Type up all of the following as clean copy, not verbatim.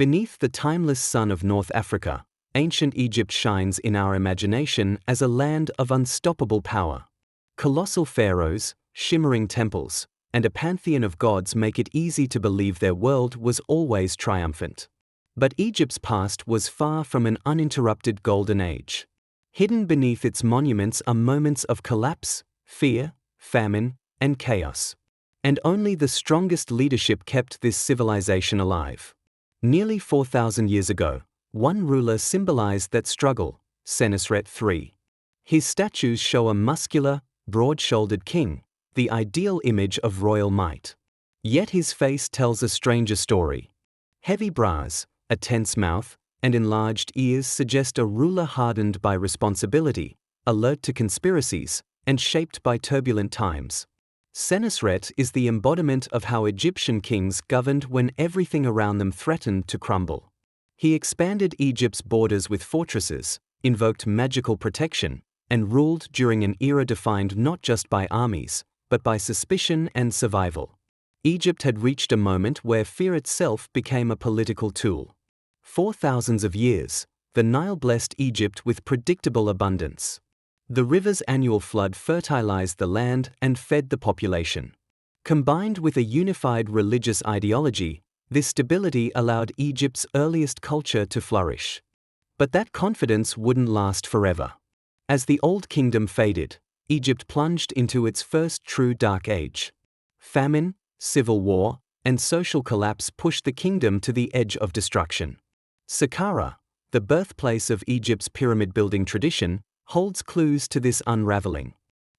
Beneath the timeless sun of North Africa, ancient Egypt shines in our imagination as a land of unstoppable power. Colossal pharaohs, shimmering temples, and a pantheon of gods make it easy to believe their world was always triumphant. But Egypt's past was far from an uninterrupted golden age. Hidden beneath its monuments are moments of collapse, fear, famine, and chaos. And only the strongest leadership kept this civilization alive. Nearly 4,000 years ago, one ruler symbolized that struggle, Senusret III. His statues show a muscular, broad-shouldered king, the ideal image of royal might. Yet his face tells a stranger story. Heavy brows, a tense mouth, and enlarged ears suggest a ruler hardened by responsibility, alert to conspiracies, and shaped by turbulent times. Senusret is the embodiment of how Egyptian kings governed when everything around them threatened to crumble. He expanded Egypt's borders with fortresses, invoked magical protection, and ruled during an era defined not just by armies, but by suspicion and survival. Egypt had reached a moment where fear itself became a political tool. For thousands of years, the Nile blessed Egypt with predictable abundance. The river's annual flood fertilized the land and fed the population. Combined with a unified religious ideology, this stability allowed Egypt's earliest culture to flourish. But that confidence wouldn't last forever. As the Old Kingdom faded, Egypt plunged into its first true dark age. Famine, civil war, and social collapse pushed the kingdom to the edge of destruction. Saqqara, the birthplace of Egypt's pyramid-building tradition, holds clues to this unraveling.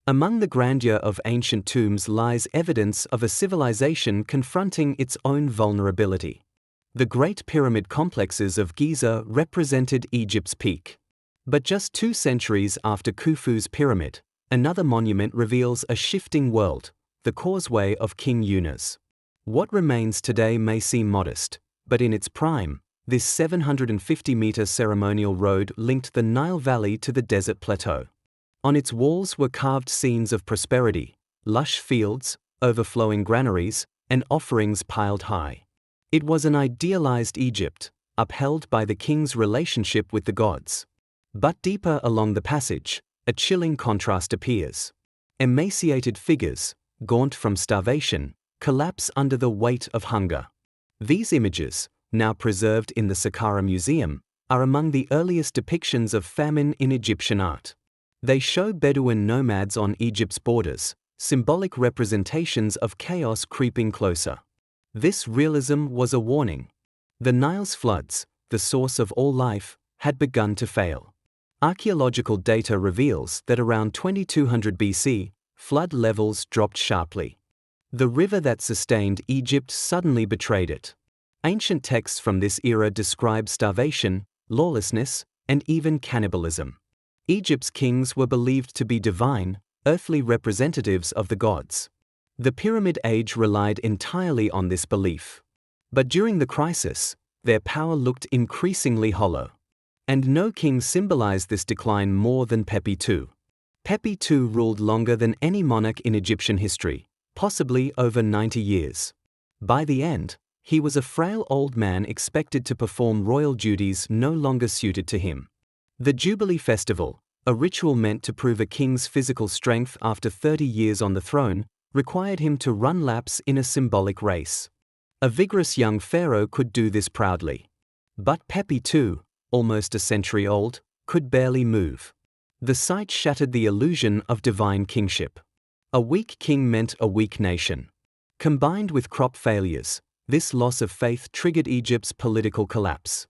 Among the grandeur of ancient tombs lies evidence of a civilization confronting its own vulnerability. The Great Pyramid complexes of Giza represented Egypt's peak. But just 2 centuries after Khufu's pyramid, another monument reveals a shifting world, the Causeway of King Yunus. What remains today may seem modest, but in its prime, this 750-meter ceremonial road linked the Nile Valley to the desert plateau. On its walls were carved scenes of prosperity, lush fields, overflowing granaries, and offerings piled high. It was an idealized Egypt, upheld by the king's relationship with the gods. But deeper along the passage, a chilling contrast appears. Emaciated figures, gaunt from starvation, collapse under the weight of hunger. These images, now preserved in the Saqqara Museum, are among the earliest depictions of famine in Egyptian art. They show Bedouin nomads on Egypt's borders, symbolic representations of chaos creeping closer. This realism was a warning. The Nile's floods, the source of all life, had begun to fail. Archaeological data reveals that around 2200 BC, flood levels dropped sharply. The river that sustained Egypt suddenly betrayed it. Ancient texts from this era describe starvation, lawlessness, and even cannibalism. Egypt's kings were believed to be divine, earthly representatives of the gods. The Pyramid Age relied entirely on this belief. But during the crisis, their power looked increasingly hollow. And no king symbolized this decline more than Pepi II. Pepi II ruled longer than any monarch in Egyptian history, possibly over 90 years. By the end, he was a frail old man expected to perform royal duties no longer suited to him. The Jubilee Festival, a ritual meant to prove a king's physical strength after 30 years on the throne, required him to run laps in a symbolic race. A vigorous young pharaoh could do this proudly. But Pepi II, almost a century old, could barely move. The sight shattered the illusion of divine kingship. A weak king meant a weak nation. Combined with crop failures, this loss of faith triggered Egypt's political collapse.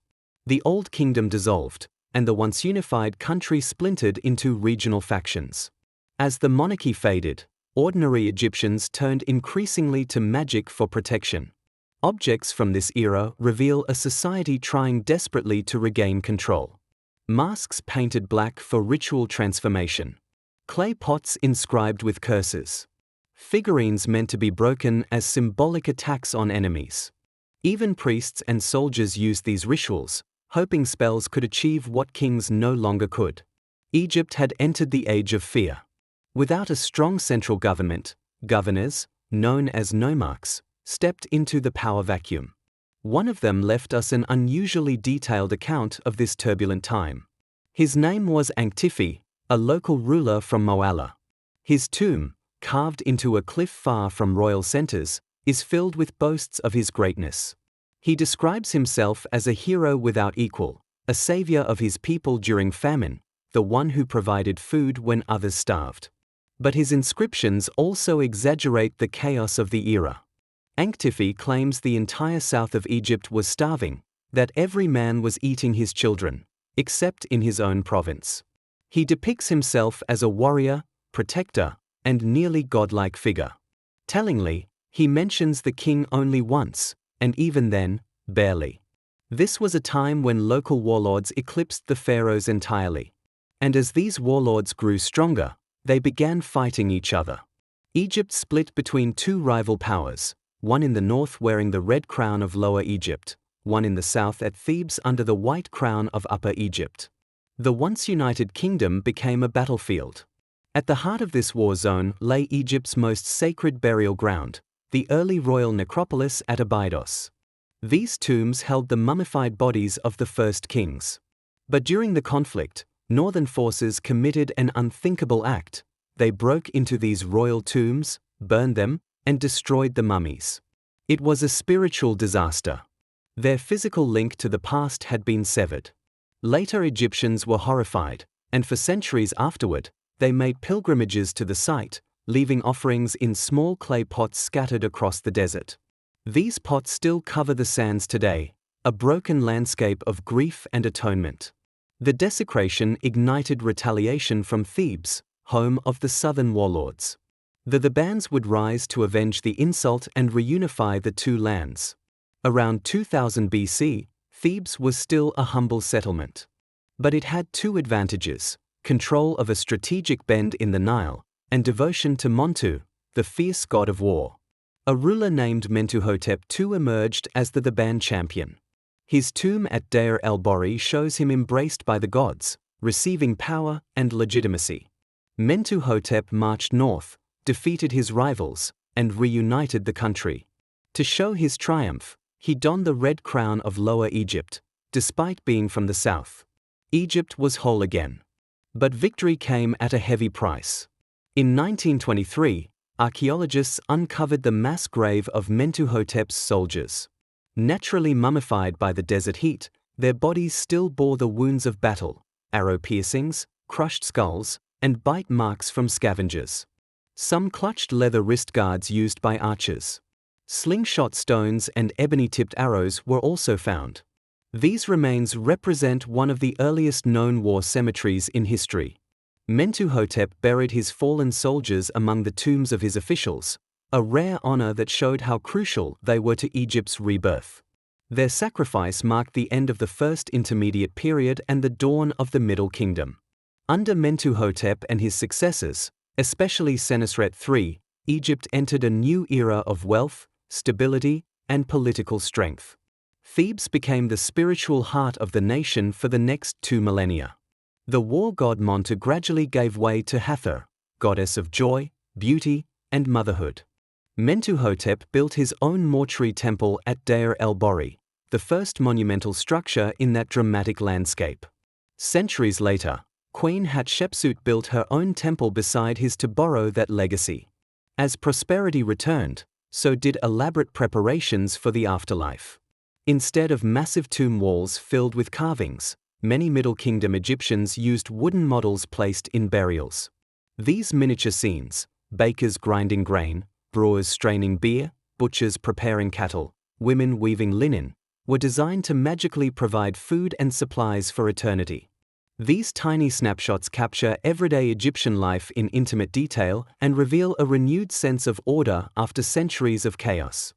The Old Kingdom dissolved, and the once unified country splintered into regional factions. As the monarchy faded, ordinary Egyptians turned increasingly to magic for protection. Objects from this era reveal a society trying desperately to regain control. Masks painted black for ritual transformation. Clay pots inscribed with curses. Figurines meant to be broken as symbolic attacks on enemies. Even priests and soldiers used these rituals, hoping spells could achieve what kings no longer could. Egypt had entered the age of fear. Without a strong central government, governors, known as nomarchs, stepped into the power vacuum. One of them left us an unusually detailed account of this turbulent time. His name was Anktifi, a local ruler from Moala. His tomb, carved into a cliff far from royal centers, is filled with boasts of his greatness. He describes himself as a hero without equal, a savior of his people during famine, the one who provided food when others starved. But his inscriptions also exaggerate the chaos of the era. Anktifi claims the entire south of Egypt was starving, that every man was eating his children, except in his own province. He depicts himself as a warrior, protector, and nearly godlike figure. Tellingly, he mentions the king only once, and even then, barely. This was a time when local warlords eclipsed the pharaohs entirely. And as these warlords grew stronger, they began fighting each other. Egypt split between two rival powers, one in the north wearing the red crown of Lower Egypt, one in the south at Thebes under the white crown of Upper Egypt. The once united kingdom became a battlefield. At the heart of this war zone lay Egypt's most sacred burial ground, the early royal necropolis at Abydos. These tombs held the mummified bodies of the first kings. But during the conflict, northern forces committed an unthinkable act. They broke into these royal tombs, burned them, and destroyed the mummies. It was a spiritual disaster. Their physical link to the past had been severed. Later Egyptians were horrified, and for centuries afterward, they made pilgrimages to the site, leaving offerings in small clay pots scattered across the desert. These pots still cover the sands today, a broken landscape of grief and atonement. The desecration ignited retaliation from Thebes, home of the southern warlords. The Thebans would rise to avenge the insult and reunify the two lands. Around 2000 BC, Thebes was still a humble settlement. But it had two advantages: control of a strategic bend in the Nile, and devotion to Montu, the fierce god of war. A ruler named Mentuhotep II emerged as the Theban champion. His tomb at Deir el-Bahari shows him embraced by the gods, receiving power and legitimacy. Mentuhotep marched north, defeated his rivals, and reunited the country. To show his triumph, he donned the red crown of Lower Egypt, despite being from the south. Egypt was whole again. But victory came at a heavy price. In 1923, archaeologists uncovered the mass grave of Mentuhotep's soldiers. Naturally mummified by the desert heat, their bodies still bore the wounds of battle, arrow piercings, crushed skulls, and bite marks from scavengers. Some clutched leather wrist guards used by archers. Slingshot stones and ebony-tipped arrows were also found. These remains represent one of the earliest known war cemeteries in history. Mentuhotep buried his fallen soldiers among the tombs of his officials, a rare honor that showed how crucial they were to Egypt's rebirth. Their sacrifice marked the end of the First Intermediate Period and the dawn of the Middle Kingdom. Under Mentuhotep and his successors, especially Senusret III, Egypt entered a new era of wealth, stability, and political strength. Thebes became the spiritual heart of the nation for the next 2 millennia. The war god Montu gradually gave way to Hathor, goddess of joy, beauty, and motherhood. Mentuhotep built his own mortuary temple at Deir el-Bahari, the first monumental structure in that dramatic landscape. Centuries later, Queen Hatshepsut built her own temple beside his to borrow that legacy. As prosperity returned, so did elaborate preparations for the afterlife. Instead of massive tomb walls filled with carvings, many Middle Kingdom Egyptians used wooden models placed in burials. These miniature scenes, bakers grinding grain, brewers straining beer, butchers preparing cattle, women weaving linen, were designed to magically provide food and supplies for eternity. These tiny snapshots capture everyday Egyptian life in intimate detail and reveal a renewed sense of order after centuries of chaos.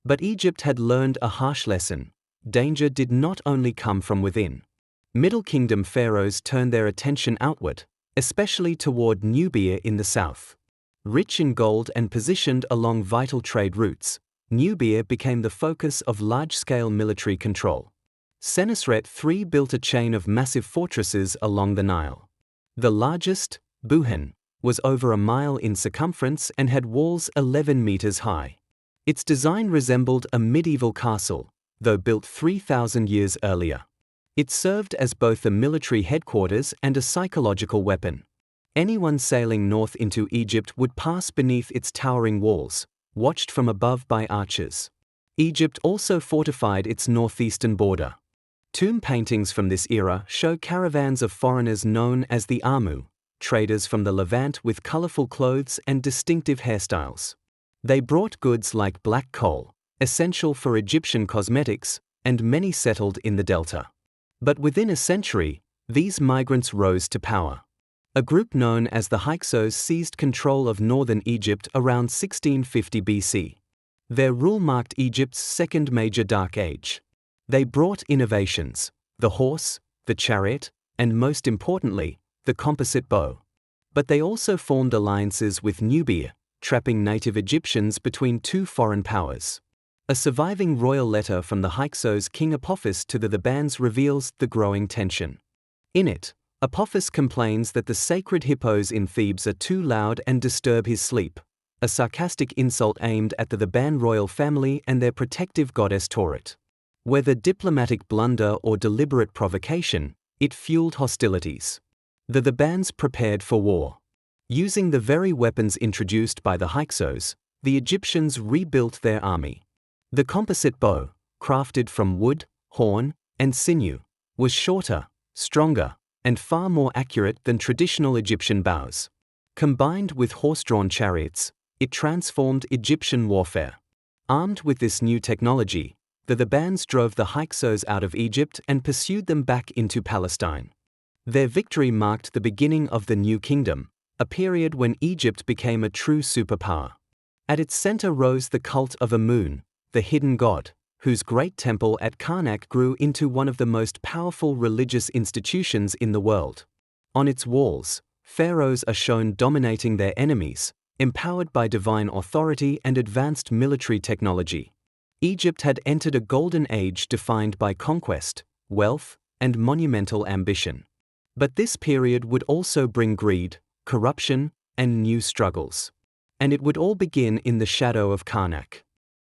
But Egypt had learned a harsh lesson. Danger did not only come from within. Middle Kingdom pharaohs turned their attention outward, especially toward Nubia in the south. Rich in gold and positioned along vital trade routes, Nubia became the focus of large-scale military control. Senusret III built a chain of massive fortresses along the Nile. The largest, Buhan, was over a mile in circumference and had walls 11 meters high. Its design resembled a medieval castle, though built 3,000 years earlier. It served as both a military headquarters and a psychological weapon. Anyone sailing north into Egypt would pass beneath its towering walls, watched from above by archers. Egypt also fortified its northeastern border. Tomb paintings from this era show caravans of foreigners known as the Amu, traders from the Levant with colorful clothes and distinctive hairstyles. They brought goods like black coal, essential for Egyptian cosmetics, and many settled in the delta. But within a century, these migrants rose to power. A group known as the Hyksos seized control of northern Egypt around 1650 BC. Their rule marked Egypt's second major dark age. They brought innovations: the horse, the chariot, and most importantly, the composite bow. But they also formed alliances with Nubia, trapping native Egyptians between two foreign powers. A surviving royal letter from the Hyksos king Apophis to the Thebans reveals the growing tension. In it, Apophis complains that the sacred hippos in Thebes are too loud and disturb his sleep, a sarcastic insult aimed at the Theban royal family and their protective goddess Taurit. Whether diplomatic blunder or deliberate provocation, it fueled hostilities. The Thebans prepared for war. Using the very weapons introduced by the Hyksos, the Egyptians rebuilt their army. The composite bow, crafted from wood, horn, and sinew, was shorter, stronger, and far more accurate than traditional Egyptian bows. Combined with horse-drawn chariots, it transformed Egyptian warfare. Armed with this new technology, the Thebans drove the Hyksos out of Egypt and pursued them back into Palestine. Their victory marked the beginning of the New Kingdom, a period when Egypt became a true superpower. At its center rose the cult of Amun, the hidden god, whose great temple at Karnak grew into one of the most powerful religious institutions in the world. On its walls, pharaohs are shown dominating their enemies, empowered by divine authority and advanced military technology. Egypt had entered a golden age defined by conquest, wealth, and monumental ambition. But this period would also bring greed, corruption, and new struggles. And it would all begin in the shadow of Karnak.